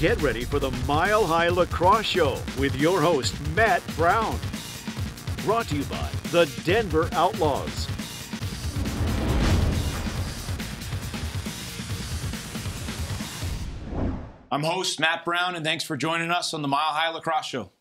Get ready for the Mile High Lacrosse Show with your host, Matt Brown. Brought to you by the Denver Outlaws. I'm host Matt Brown, and thanks for joining us on the Mile High Lacrosse Show.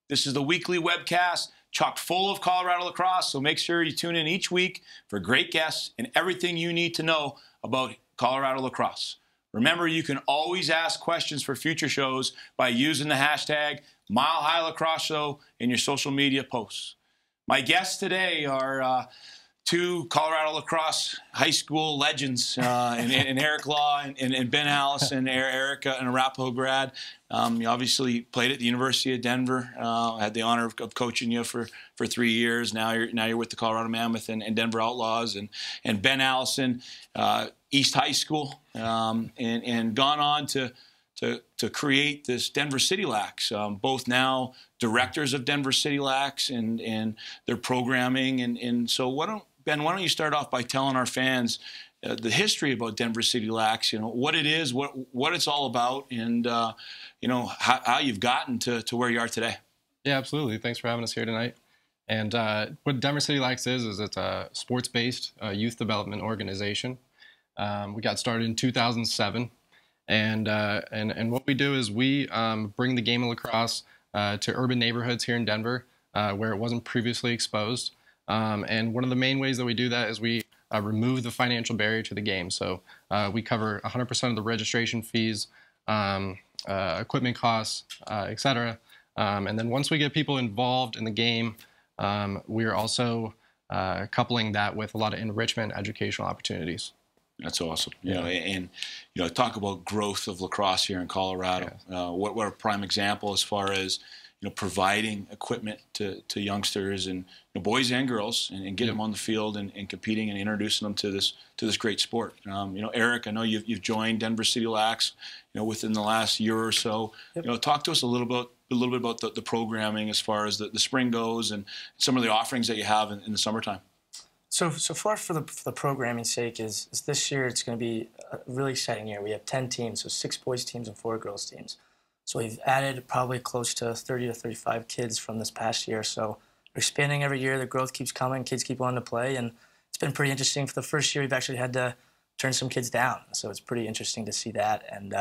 This is the weekly webcast chock full of Colorado lacrosse, so make sure you tune in each week for great guests and everything you need to know about Colorado lacrosse. Remember, you can always ask questions for future shows by using the hashtag Mile High Lacrosse Show in your social media posts. My guests today are two Colorado lacrosse high school legends, and Eric Law and Ben Allison. Eric, an Arapahoe grad. You obviously played at the University of Denver. Had the honor of coaching you for 3 years. Now you're with the Colorado Mammoth and Denver Outlaws. And Ben Allison, East High School, and gone on to create this Denver City Lacs. Both now directors of Denver City Lacs and their programming. And so Ben, why don't you start off by telling our fans the history about Denver City Lacs, what it is, what it's all about, and how you've gotten to where you are today. Yeah, absolutely. Thanks for having us here tonight. And what Denver City Lacs is it's a sports-based youth development organization. We got started in 2007, and what we do is we bring the game of lacrosse to urban neighborhoods here in Denver where it wasn't previously exposed. And one of the main ways that we do that is we remove the financial barrier to the game. So we cover 100% of the registration fees, equipment costs, etc. And then once we get people involved in the game, we are also coupling that with a lot of enrichment educational opportunities. That's awesome. And talk about growth of lacrosse here in Colorado. Yes. What a prime example as far as providing equipment to youngsters and boys and girls, and get them on the field and competing and introducing them to this great sport. Eric, I know you've joined Denver City Lacs, within the last year or so. Yep. Talk to us a little bit about the programming as far as the spring goes and some of the offerings that you have in the summertime. So far for the programming sake is this year it's going to be a really exciting year. We have 10 teams, so 6 boys teams and 4 girls teams. So we've added probably close to 30 to 35 kids from this past year. So we're expanding every year. The growth keeps coming. Kids keep wanting to play. And it's been pretty interesting. For the first year, we've actually had to turn some kids down. So it's pretty interesting to see that. And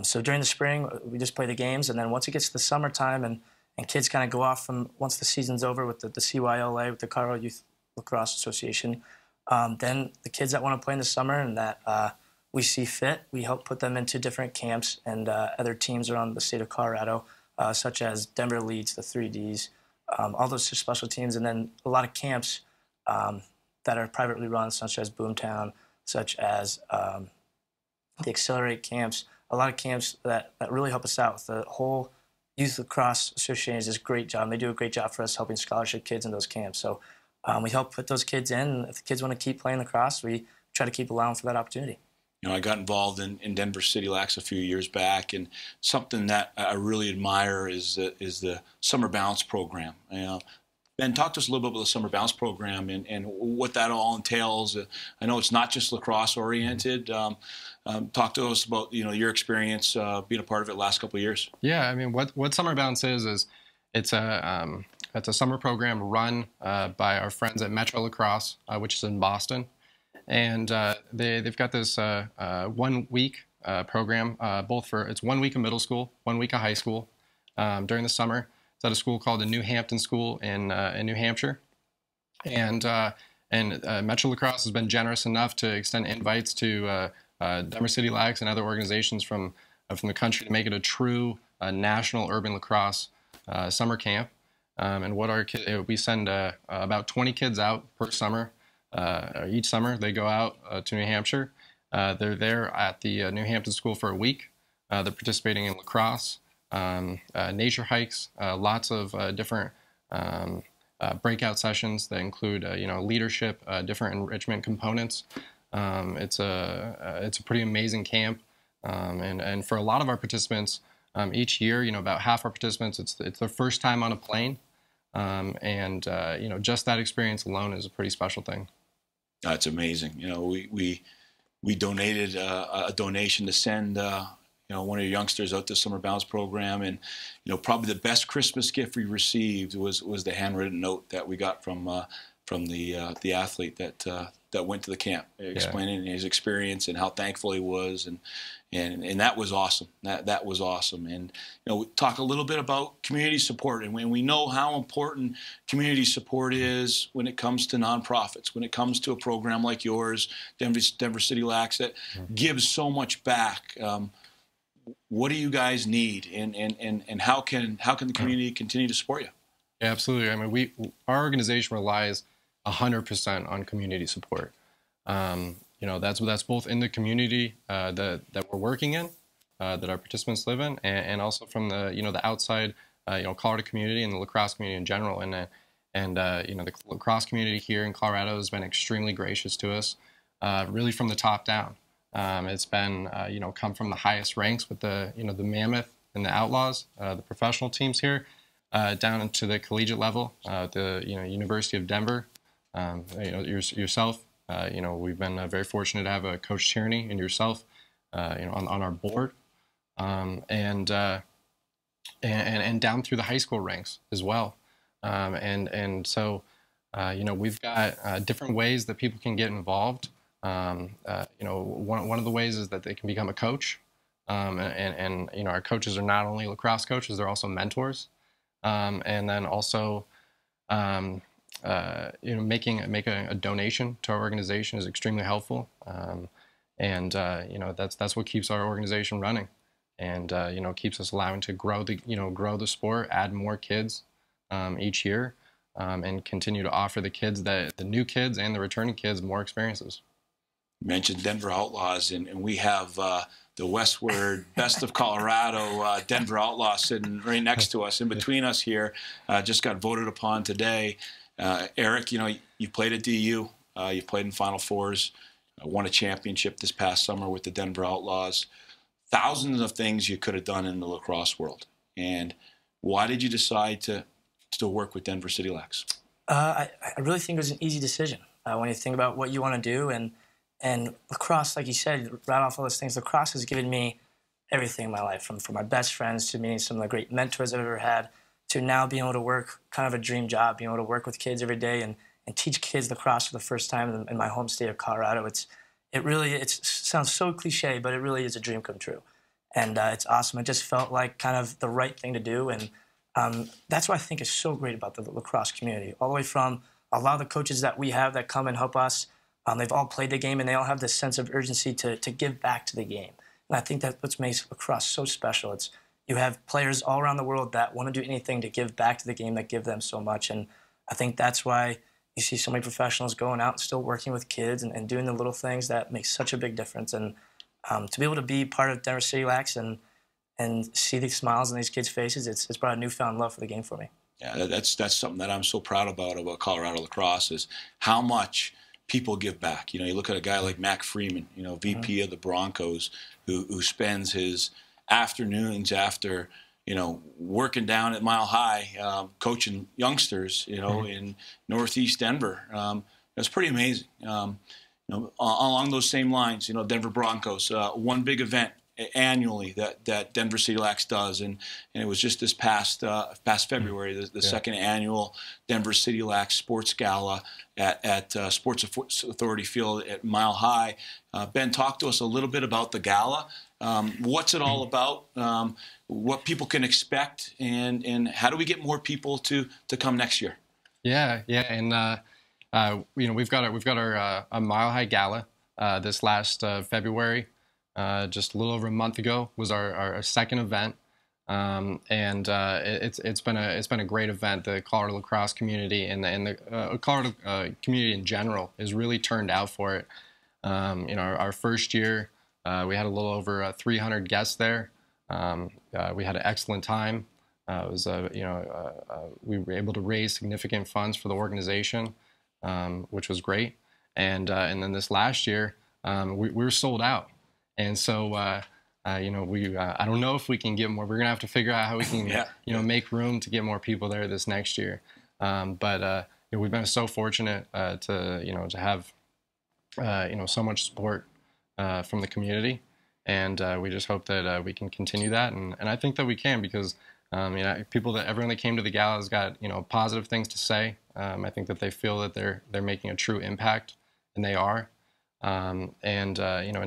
so during the spring, we just play the games. And then once it gets to the summertime and kids kind of go off from once the season's over with the CYLA, with the Colorado Youth Lacrosse Association, then the kids that want to play in the summer and that we see fit, we help put them into different camps and other teams around the state of Colorado, such as Denver Leads, the 3Ds, all those special teams, and then a lot of camps that are privately run, such as Boomtown, such as the Accelerate camps, a lot of camps that really help us out. The whole Youth Lacrosse Association does a great job. They do a great job for us helping scholarship kids in those camps. So we help put those kids in. If the kids want to keep playing lacrosse, we try to keep allowing for that opportunity. I got involved in Denver City Lacs a few years back, and something that I really admire is the Summer Bounce program. Ben, talk to us a little bit about the Summer Bounce program and what that all entails. I know it's not just lacrosse-oriented. Talk to us about your experience being a part of it the last couple of years. Yeah, I mean, what Summer Bounce is it's a summer program run by our friends at Metro Lacrosse, which is in Boston. And they've got this 1 week program, it's 1 week of middle school, 1 week of high school during the summer. It's at a school called the New Hampton School in New Hampshire. And Metro Lacrosse has been generous enough to extend invites to Denver City Lacs and other organizations from the country to make it a true national urban lacrosse summer camp. And we send about 20 kids out per summer. Each summer they go out to New Hampshire. They're there at the New Hampton School for a week. They're participating in lacrosse, nature hikes, lots of different breakout sessions that include leadership, different enrichment components. It's a pretty amazing camp, and for a lot of our participants, each year, about half our participants, it's their first time on a plane, and just that experience alone is a pretty special thing. That's amazing. We donated a donation to send one of your youngsters out this summer bounce program, and probably the best Christmas gift we received was the handwritten note that we got from the athlete that went to the camp, explaining his experience and how thankful he was, and that was awesome. That was awesome. And we talk a little bit about community support, and we know how important community support is when it comes to nonprofits, when it comes to a program like yours, Denver City Lacs, that gives so much back. What do you guys need, and how can the community continue to support you? Yeah, absolutely. I mean, our organization relies 100% on community support. That's both in the community that we're working in, that our participants live in, and also from the outside, Colorado community and the lacrosse community in general. And the lacrosse community here in Colorado has been extremely gracious to us, really from the top down. It's been come from the highest ranks with the Mammoth and the Outlaws, the professional teams here, down into the collegiate level, the University of Denver. Yourself, we've been very fortunate to have a Coach Tierney and yourself, on our board, and down through the high school ranks as well. So we've got different ways that people can get involved. One of the ways is that they can become a coach, and our coaches are not only lacrosse coaches, they're also mentors, and then also. Making a donation to our organization is extremely helpful, that's what keeps our organization running, and keeps us allowing to grow the sport, add more kids each year, and continue to offer the new kids and the returning kids more experiences. You mentioned Denver Outlaws, and we have the westward best of Colorado, Denver Outlaws, sitting right next to us, in between us here. Just got voted upon today. Eric, you played at DU, you've played in Final Fours, won a championship this past summer with the Denver Outlaws. Thousands of things you could have done in the lacrosse world. And why did you decide to work with Denver City Lacs? I really think it was an easy decision when you think about what you want to do. And lacrosse, like you said, right off all those things, lacrosse has given me everything in my life, from my best friends to meeting some of the great mentors I've ever had, to now being able to work kind of a dream job, being able to work with kids every day and teach kids lacrosse for the first time in my home state of Colorado. It sounds so cliche, but it really is a dream come true. And it's awesome. It just felt like kind of the right thing to do. And that's what I think is so great about the lacrosse community. All the way from a lot of the coaches that we have that come and help us, they've all played the game, and they all have this sense of urgency to give back to the game. And I think that's what makes lacrosse so special. You have players all around the world that want to do anything to give back to the game that give them so much. And I think that's why you see so many professionals going out and still working with kids and doing the little things that make such a big difference. And to be able to be part of Denver City Lacs and see the smiles on these kids' faces, it's brought a newfound love for the game for me. Yeah, that's something that I'm so proud about Colorado lacrosse, is how much people give back. You look at a guy like Mac Freeman, VP of the Broncos, who spends his afternoons after working down at Mile High, coaching youngsters in Northeast Denver. That's pretty amazing. Along those same lines, Denver Broncos, one big event annually that Denver City Lacs does, and it was just this past February, the second annual Denver City Lacs Sports Gala at Sports Authority Field at Mile High. Ben, talk to us a little bit about the gala. What's it all about? What people can expect, and how do we get more people to come next year? Yeah, and we've got our Mile High Gala this last February. Just a little over a month ago was our second event, and it's been a great event. The Colorado lacrosse community and the Colorado community in general has really turned out for it. Our first year, we had a little over 300 guests there. We had an excellent time. We were able to raise significant funds for the organization, which was great. And then this last year, we were sold out. And so, I don't know if we can get more. We're gonna have to figure out how we can, make room to get more people there this next year. But we've been so fortunate to have, so much support from the community, And we just hope that we can continue that. And I think that we can, because everyone that came to the gala has got positive things to say. I think that they feel that they're making a true impact, and they are. In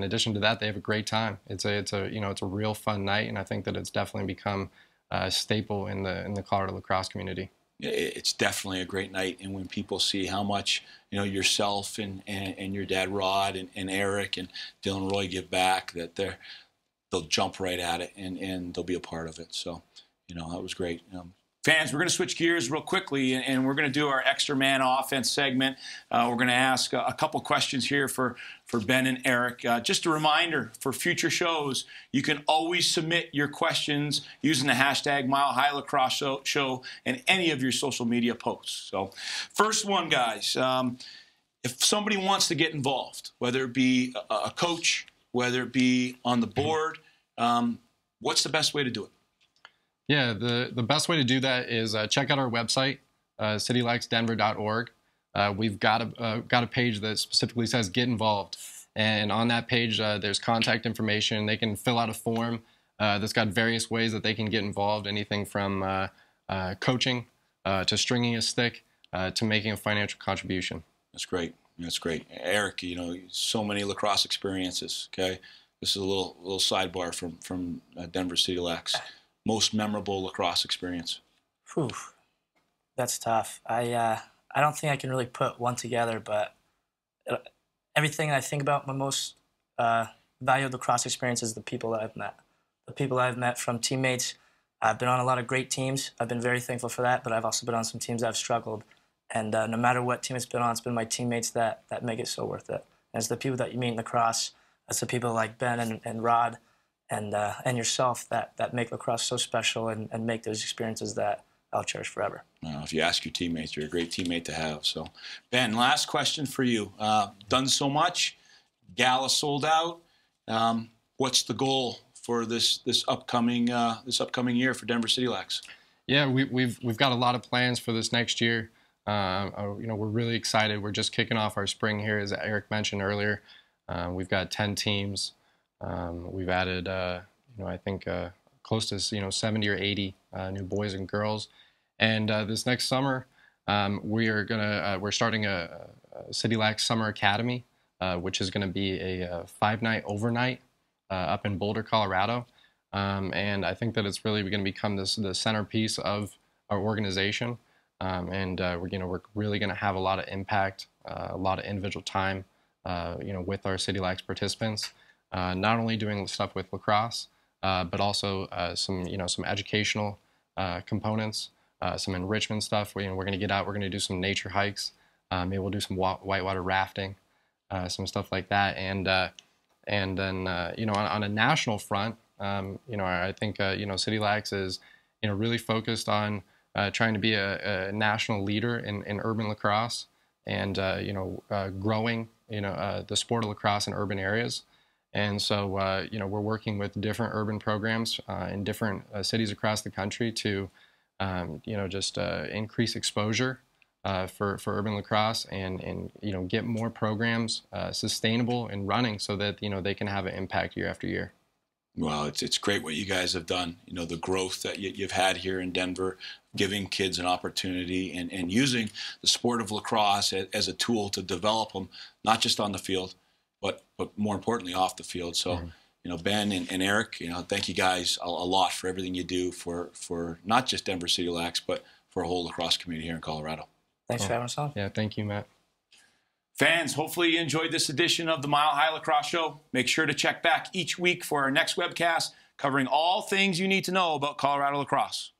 addition to that, they have a great time. It's a real fun night, and I think that it's definitely become a staple in the Colorado lacrosse community. It's definitely a great night, and when people see how much yourself and your dad Rod and Eric and Dylan Roy give back, that they'll jump right at it and they'll be a part of it. So that was great. Fans, we're going to switch gears real quickly, and we're going to do our extra man offense segment. We're going to ask a couple questions here for Ben and Eric. Just a reminder, for future shows, you can always submit your questions using the hashtag Mile High Lacrosse Show and any of your social media posts. So first one, guys, if somebody wants to get involved, whether it be a coach, whether it be on the board, what's the best way to do it? Yeah, the best way to do that is check out our website, citylikesdenver.org. We've got a page that specifically says "Get Involved," and on that page there's contact information. They can fill out a form that's got various ways that they can get involved. Anything from coaching to stringing a stick to making a financial contribution. That's great. That's great, Eric. So many lacrosse experiences. Okay, this is a little sidebar from Denver City Lacs. Most memorable lacrosse experience? Whew, that's tough. I don't think I can really put one together, but everything I think about, my most valued lacrosse experience is the people that I've met. The people I've met from teammates. I've been on a lot of great teams. I've been very thankful for that, but I've also been on some teams that have struggled. And no matter what team it's been on, it's been my teammates that make it so worth it. And it's the people that you meet in lacrosse. It's the people like Ben and Rod and yourself that make lacrosse so special and make those experiences that I'll cherish forever. If you ask your teammates, you're a great teammate to have. So, Ben, last question for you. Done so much. Gala sold out. What's the goal for this upcoming year for Denver City Lacs? Yeah, we've got a lot of plans for this next year. We're really excited. We're just kicking off our spring here, as Eric mentioned earlier. We've got 10 teams. We've added, I think close to 70 or 80 new boys and girls. And this next summer, we're starting a City Lacs Summer Academy, which is going to be a 5-night overnight up in Boulder, Colorado. And I think that it's really going to become the centerpiece of our organization. We're really going to have a lot of impact, a lot of individual time, with our City Lacs participants. Not only doing stuff with lacrosse, but also some educational components, some enrichment stuff. We're going to get out. We're going to do some nature hikes. Maybe we'll do some whitewater rafting, some stuff like that. And then on a national front, I think City Lacs is really focused on trying to be a national leader in urban lacrosse and growing the sport of lacrosse in urban areas. And so, we're working with different urban programs in different cities across the country to, increase exposure for urban lacrosse and get more programs sustainable and running so that, they can have an impact year after year. Well, it's great what you guys have done. The growth that you've had here in Denver, giving kids an opportunity and using the sport of lacrosse as a tool to develop them, not just on the field, but more importantly off the field. So, Ben and Eric, thank you guys a lot for everything you do for not just Denver City Lacs, but for a whole lacrosse community here in Colorado. Thanks for having us on. Yeah, thank you, Matt. Fans, hopefully you enjoyed this edition of the Mile High Lacrosse Show. Make sure to check back each week for our next webcast covering all things you need to know about Colorado lacrosse.